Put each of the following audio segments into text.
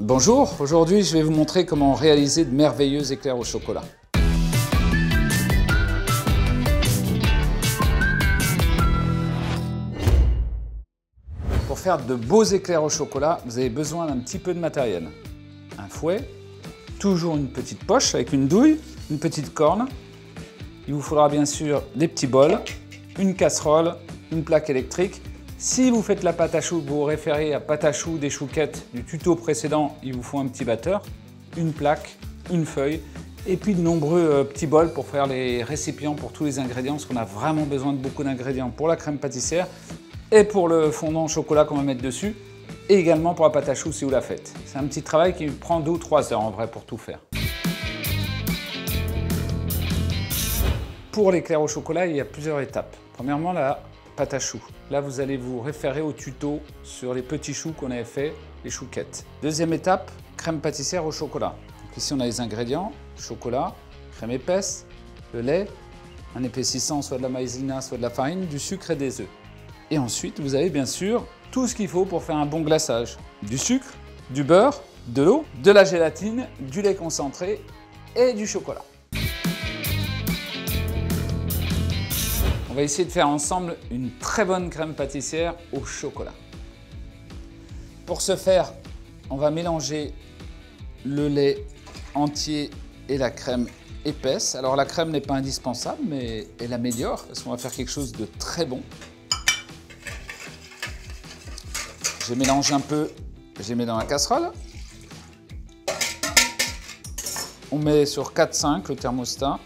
Bonjour, aujourd'hui je vais vous montrer comment réaliser de merveilleux éclairs au chocolat. Pour faire de beaux éclairs au chocolat, vous avez besoin d'un petit peu de matériel. Un fouet, toujours une petite poche avec une douille, une petite corne. Il vous faudra bien sûr des petits bols, une casserole, une plaque électrique. Si vous faites la pâte à choux, vous vous référez à pâte à choux des chouquettes du tuto précédent, il vous faut un petit batteur, une plaque, une feuille et puis de nombreux petits bols pour faire les récipients pour tous les ingrédients parce qu'on a vraiment besoin de beaucoup d'ingrédients pour la crème pâtissière et pour le fondant au chocolat qu'on va mettre dessus et également pour la pâte à choux si vous la faites. C'est un petit travail qui prend 2 ou 3 heures en vrai pour tout faire. Pour l'éclair au chocolat, il y a plusieurs étapes. Premièrement, la pâte à choux. Là, vous allez vous référer au tuto sur les petits choux qu'on avait fait, les chouquettes. Deuxième étape, crème pâtissière au chocolat. Donc ici, on a les ingrédients, chocolat, crème épaisse, le lait, un épaississant, soit de la maïzena, soit de la farine, du sucre et des œufs. Et ensuite, vous avez bien sûr tout ce qu'il faut pour faire un bon glaçage. Du sucre, du beurre, de l'eau, de la gélatine, du lait concentré et du chocolat. On va essayer de faire ensemble une très bonne crème pâtissière au chocolat. Pour ce faire, on va mélanger le lait entier et la crème épaisse. Alors la crème n'est pas indispensable, mais elle améliore parce qu'on va faire quelque chose de très bon. Je mélange un peu, je les mets dans la casserole. On met sur 4-5 le thermostat.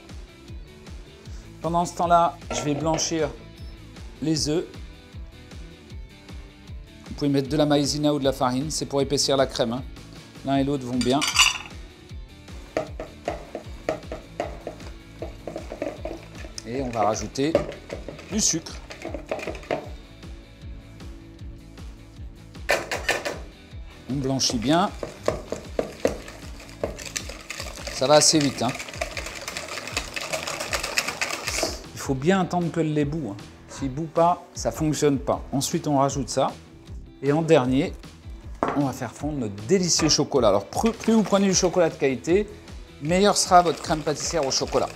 Pendant ce temps-là, je vais blanchir les œufs. Vous pouvez mettre de la maïzena ou de la farine, c'est pour épaissir la crème. Hein. L'un et l'autre vont bien. Et on va rajouter du sucre. On blanchit bien. Ça va assez vite. Hein. Il faut bien attendre que le lait bout. S'il ne bout pas, ça ne fonctionne pas. Ensuite, on rajoute ça. Et en dernier, on va faire fondre notre délicieux chocolat. Alors, plus vous prenez du chocolat de qualité, meilleure sera votre crème pâtissière au chocolat.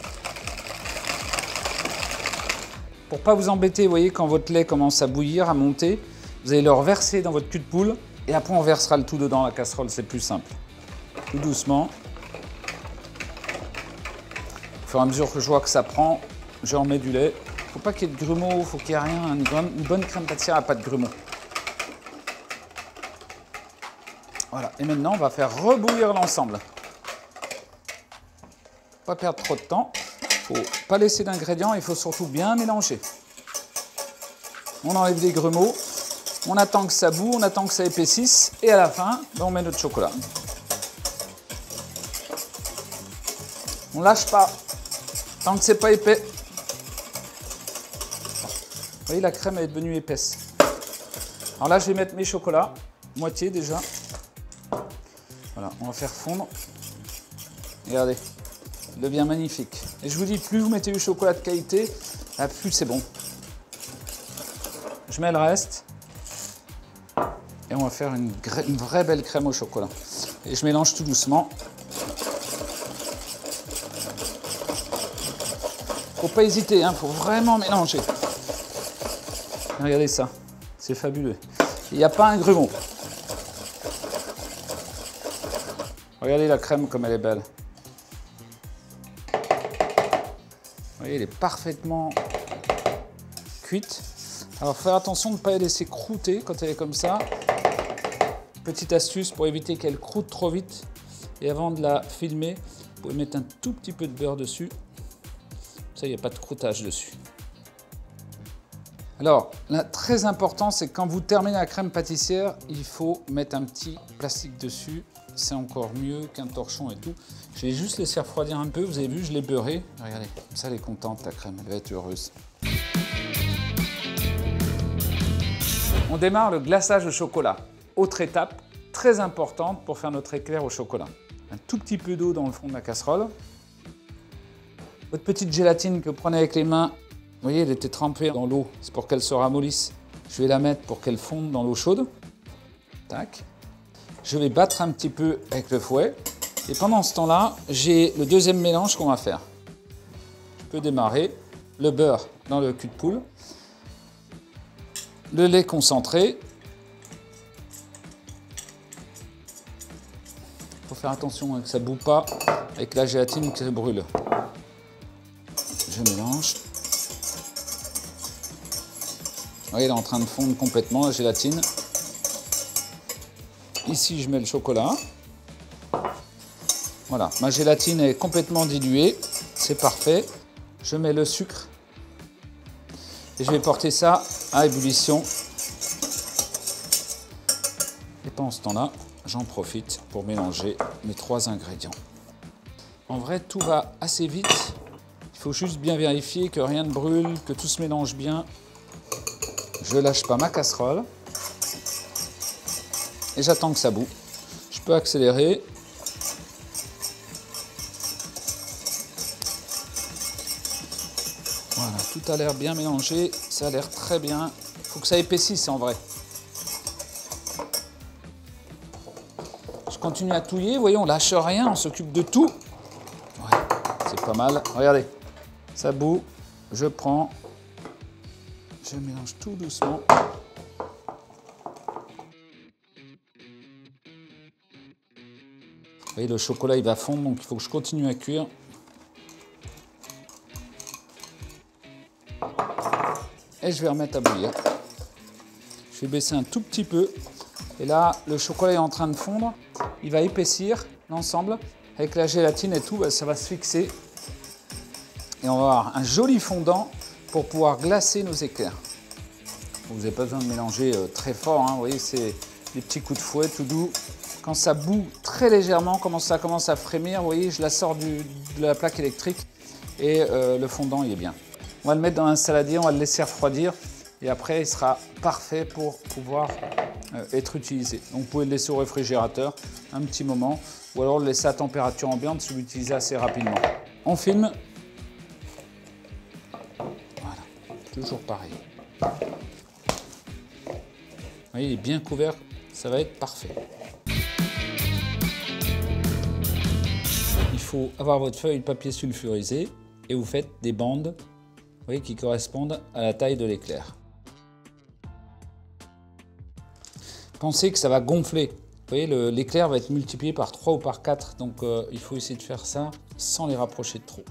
Pour ne pas vous embêter, vous voyez, quand votre lait commence à bouillir, à monter, vous allez le reverser dans votre cul de poule et après, on versera le tout dedans la casserole. C'est plus simple. Tout doucement. Au fur et à mesure que je vois que ça prend, je remets du lait. Il ne faut pas qu'il y ait de grumeaux, il faut qu'il n'y ait rien. Une bonne crème pâtissière n'a pas de grumeaux. Voilà, et maintenant on va faire rebouillir l'ensemble. Pas perdre trop de temps. Il ne faut pas laisser d'ingrédients, il faut surtout bien mélanger. On enlève les grumeaux, on attend que ça boue, on attend que ça épaississe, et à la fin, on met notre chocolat. On ne lâche pas, tant que ce n'est pas épais. Vous voyez, la crème est devenue épaisse. Alors là, je vais mettre mes chocolats, moitié déjà. Voilà, on va faire fondre. Regardez, il devient magnifique. Et je vous dis, plus vous mettez du chocolat de qualité, plus c'est bon. Je mets le reste. Et on va faire une vraie belle crème au chocolat. Et je mélange tout doucement. Faut pas hésiter, hein, faut vraiment mélanger. Regardez ça, c'est fabuleux. Il n'y a pas un grumeau. Regardez la crème comme elle est belle. Vous voyez, elle est parfaitement cuite. Alors, faire attention de ne pas la laisser croûter quand elle est comme ça. Petite astuce pour éviter qu'elle croûte trop vite. Et avant de la filmer, vous pouvez mettre un tout petit peu de beurre dessus. Ça, il n'y a pas de croûtage dessus. Alors, là, très important, c'est que quand vous terminez la crème pâtissière, il faut mettre un petit plastique dessus. C'est encore mieux qu'un torchon et tout. Je vais juste laisser refroidir un peu. Vous avez vu, je l'ai beurré. Regardez, comme ça, elle est contente, la crème. Elle va être heureuse. On démarre le glaçage au chocolat. Autre étape très importante pour faire notre éclair au chocolat. Un tout petit peu d'eau dans le fond de la casserole. Votre petite gélatine que vous prenez avec les mains, vous voyez, elle était trempée dans l'eau. C'est pour qu'elle se ramollisse. Je vais la mettre pour qu'elle fonde dans l'eau chaude. Tac. Je vais battre un petit peu avec le fouet. Et pendant ce temps-là, j'ai le deuxième mélange qu'on va faire. Je peux démarrer. Le beurre dans le cul de poule. Le lait concentré. Il faut faire attention que ça ne boue pas avec la gélatine qui brûle. Je mélange. Vous voyez, elle est en train de fondre complètement la gélatine. Ici, je mets le chocolat. Voilà, ma gélatine est complètement diluée. C'est parfait. Je mets le sucre. Et je vais porter ça à ébullition. Et pendant ce temps-là, j'en profite pour mélanger mes 3 ingrédients. En vrai, tout va assez vite. Il faut juste bien vérifier que rien ne brûle, que tout se mélange bien. Je lâche pas ma casserole. Et j'attends que ça bout. Je peux accélérer. Voilà, tout a l'air bien mélangé. Ça a l'air très bien. Il faut que ça épaississe en vrai. Je continue à touiller. Vous voyez, on lâche rien, on s'occupe de tout. Ouais, c'est pas mal. Regardez, ça bout. Je prends. Je mélange tout doucement. Vous voyez, le chocolat il va fondre, donc il faut que je continue à cuire. Et je vais remettre à bouillir. Je vais baisser un tout petit peu. Et là, le chocolat est en train de fondre. Il va épaissir l'ensemble. Avec la gélatine et tout, bah, ça va se fixer. Et on va avoir un joli fondant pour pouvoir glacer nos éclairs. Vous n'avez pas besoin de mélanger très fort. Hein. Vous voyez, c'est des petits coups de fouet tout doux. Quand ça bout très légèrement, quand ça commence à frémir, vous voyez, je la sors de la plaque électrique et le fondant il est bien. On va le mettre dans un saladier, on va le laisser refroidir et après il sera parfait pour pouvoir être utilisé. Donc vous pouvez le laisser au réfrigérateur un petit moment ou alors le laisser à température ambiante si vous l'utilisez assez rapidement. On filme. Voilà, toujours pareil. Vous voyez, il est bien couvert, ça va être parfait. Il faut avoir votre feuille de papier sulfurisé et vous faites des bandes, vous voyez, qui correspondent à la taille de l'éclair. Pensez que ça va gonfler. Vous voyez, l'éclair va être multiplié par 3 ou par 4, donc il faut essayer de faire ça sans les rapprocher de trop.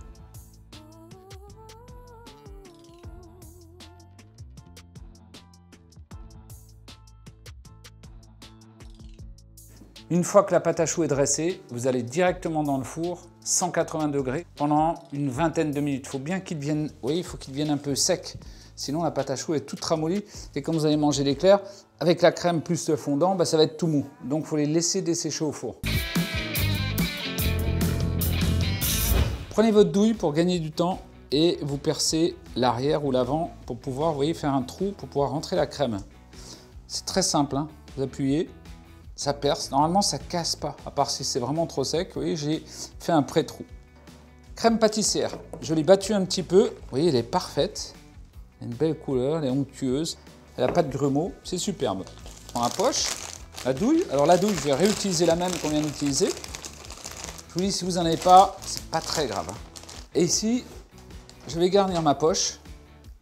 Une fois que la pâte à choux est dressée, vous allez directement dans le four, 180 degrés, pendant une vingtaine de minutes. Il faut bien qu'il devienne, vous voyez, il faut qu'il devienne un peu sec. Sinon, la pâte à choux est toute ramollie. Et quand vous allez manger l'éclair, avec la crème plus le fondant, bah, ça va être tout mou. Donc, il faut les laisser dessécher au four. Prenez votre douille pour gagner du temps et vous percez l'arrière ou l'avant pour pouvoir, vous voyez, faire un trou pour pouvoir rentrer la crème. C'est très simple, hein. Vous appuyez. Ça perce. Normalement, ça casse pas, à part si c'est vraiment trop sec. Vous voyez, j'ai fait un pré-trou. Crème pâtissière. Je l'ai battue un petit peu. Vous voyez, elle est parfaite. Elle a une belle couleur, elle est onctueuse. Elle n'a pas de grumeaux. C'est superbe. Je prends la poche, la douille. Alors la douille, je vais réutiliser la même qu'on vient d'utiliser. Je vous dis, si vous n'en avez pas, c'est pas très grave. Et ici, je vais garnir ma poche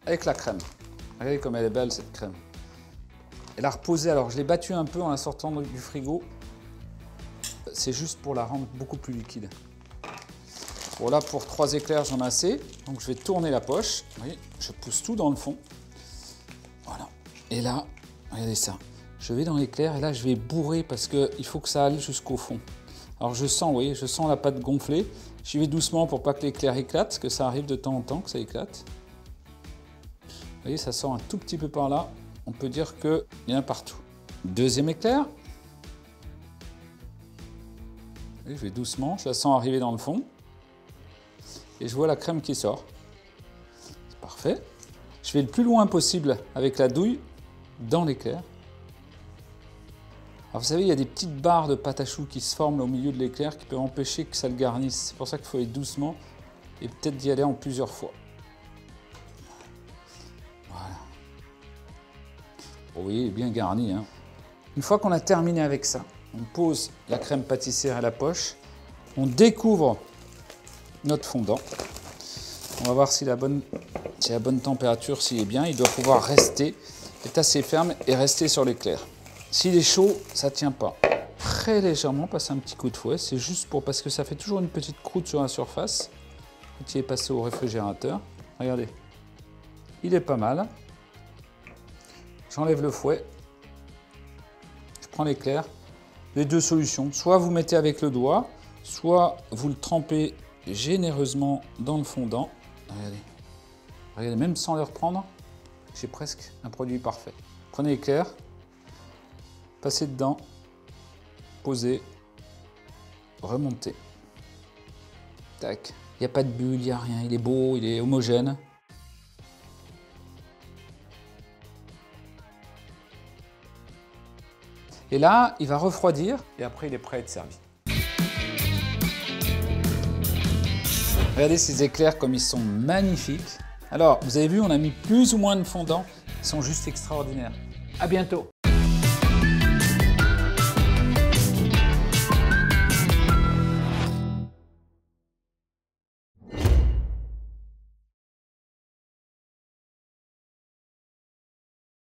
avec la crème. Regardez comme elle est belle, cette crème. Elle a reposé, alors je l'ai battue un peu en la sortant du frigo. C'est juste pour la rendre beaucoup plus liquide. Voilà, pour 3 éclairs, j'en ai assez. Donc je vais tourner la poche. Vous voyez, je pousse tout dans le fond. Voilà. Et là, regardez ça. Je vais dans l'éclair et là, je vais bourrer parce qu'il faut que ça aille jusqu'au fond. Alors je sens, vous voyez, je sens la pâte gonfler. J'y vais doucement pour pas que l'éclair éclate, parce que ça arrive de temps en temps que ça éclate. Vous voyez, ça sort un tout petit peu par là. On peut dire qu'il y en a partout. Deuxième éclair. Et je vais doucement, je la sens arriver dans le fond. Et je vois la crème qui sort. C'est parfait. Je vais le plus loin possible avec la douille dans l'éclair. Alors vous savez, il y a des petites barres de pâte à choux qui se forment au milieu de l'éclair qui peuvent empêcher que ça le garnisse. C'est pour ça qu'il faut aller doucement et peut-être d'y aller en plusieurs fois. Voilà. Oui, bien garni, hein. Une fois qu'on a terminé avec ça, On pose la crème pâtissière à la poche. On découvre notre fondant. On va voir si la bonne température, s'il est bien. Il doit pouvoir rester, être assez ferme et rester sur l'éclair. S'il est chaud, ça ne tient pas. Très légèrement, passer un petit coup de fouet. C'est juste parce que ça fait toujours une petite croûte sur la surface. Quand il est passé au réfrigérateur. Regardez, il est pas mal. J'enlève le fouet. Je prends l'éclair. Les deux solutions. Soit vous mettez avec le doigt, soit vous le trempez généreusement dans le fondant. Regardez. Regardez, même sans le reprendre, j'ai presque un produit parfait. Prenez l'éclair, passez dedans, posez, remontez. Tac. Il n'y a pas de bulle, il n'y a rien. Il est beau, il est homogène. Et là, il va refroidir et après, il est prêt à être servi. Regardez ces éclairs comme ils sont magnifiques. Alors, vous avez vu, on a mis plus ou moins de fondant. Ils sont juste extraordinaires. À bientôt.